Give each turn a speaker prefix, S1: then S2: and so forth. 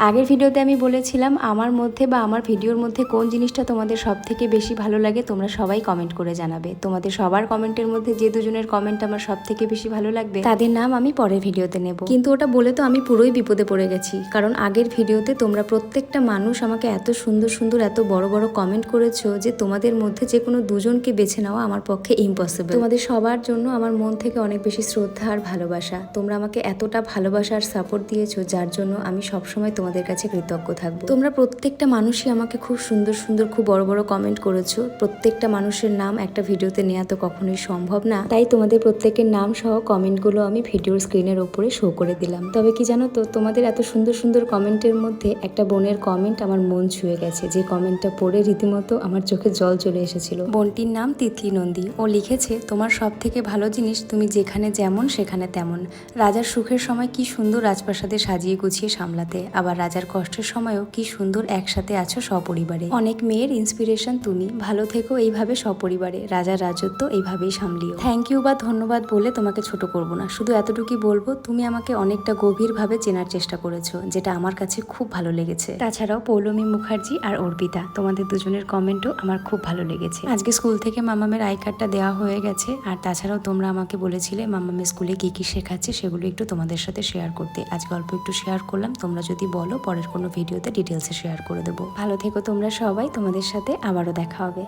S1: আগের ভিডিওতে আমি বলেছিলাম আমার মধ্যে বা আমার ভিডিওর মধ্যে কোন জিনিসটা তোমাদের সব থেকে বেশি ভালো লাগে তোমরা সবাই কমেন্ট করে জানাবে। তোমাদের সবার কমেন্টের মধ্যে যে দুজনের কমেন্ট আমার সব থেকে বেশি ভালো লাগবে তাদের নাম আমি পরের ভিডিওতে নেব। কিন্তু ওটা বলে তো আমি পুরোই বিপদে পড়ে গেছি, কারণ আগের ভিডিওতে তোমরা প্রত্যেকটা মানুষ আমাকে এত সুন্দর সুন্দর এত বড় বড় কমেন্ট করেছো যে তোমাদের মধ্যে যে কোনো দুজনকে বেছে নেওয়া আমার পক্ষে ইম্পসিবল। তোমাদের সবার জন্য আমার মন থেকে অনেক বেশি শ্রদ্ধা আর ভালোবাসা। তোমরা আমাকে এতটা ভালোবাসা আর সাপোর্ট দিয়েছো যার জন্য আমি সবসময় তোমাদের কাছে কৃতজ্ঞ থাকবো। তোমরা প্রত্যেকটা মানুষই আমাকে খুব সুন্দর সুন্দর খুব বড় বড় কমেন্ট করেছো। প্রত্যেকটা মানুষের নাম একটা ভিডিওতে নেওয়া তো কখনোই সম্ভব না, তাই তোমাদের প্রত্যেকের নাম সহ কমেন্টগুলো আমি ভিডিওর স্ক্রিনের ওপরে শো করে দিলাম। তবে কি জানো তো, তোমাদের এত সুন্দর সুন্দর কমেন্টের মধ্যে একটা বোনের কমেন্ট আমার মন ছুঁয়ে গেছে, যে কমেন্টটা পড়ে রীতিমতো আমার চোখে জল চলে এসেছিল। বোনটির নাম তিতলি নন্দী। ও লিখেছে, তোমার সব থেকে ভালো জিনিস তুমি যেখানে যেমন সেখানে তেমন। রাজার সুখের সময় কি সুন্দর রাজপ্রাসাদে সাজিয়ে গুছিয়ে সামলাতে, আবার রাজার কষ্টের সময়ও কি সুন্দর একসাথে আছো সপরিবারে। অনেক মেয়ের ইন্সপিরেশন তুমি, ভালো থেকো এইভাবে সপরিবারে, রাজার রাজত্ব এইভাবেই সামলিও। থ্যাংক ইউ বা ধন্যবাদ বলে তোমাকে ছোট করব না, শুধু এতটুকুই বলবো তুমি আমাকে অনেকটা গভীরভাবে চেনার চেষ্টা করেছো, যেটা আমার কাছে খুব ভালো লেগেছে। তাছাড়াও পৌলমী মুখার্জি আর অর্পিতা, তোমাদের দুজনের কমেন্টও আমার খুব ভালো লেগেছে। আজকে স্কুল থেকে মামামের আই কার্ডটা দেওয়া হয়ে গেছে, আর তাছাড়াও তোমরা আমাকে বলেছিলে মামামের স্কুলে কি কি শেখাচ্ছে সেগুলো একটু তোমাদের সাথে শেয়ার করতে। আজকে অল্প একটু শেয়ার করলাম, তোমরা যদি বলো পরের কোনো ভিডিওতে ডিটেলসে শেয়ার করে দেবো। ভালো থেকো তোমরা সবাই, তোমাদের সাথে আবারও দেখা হবে।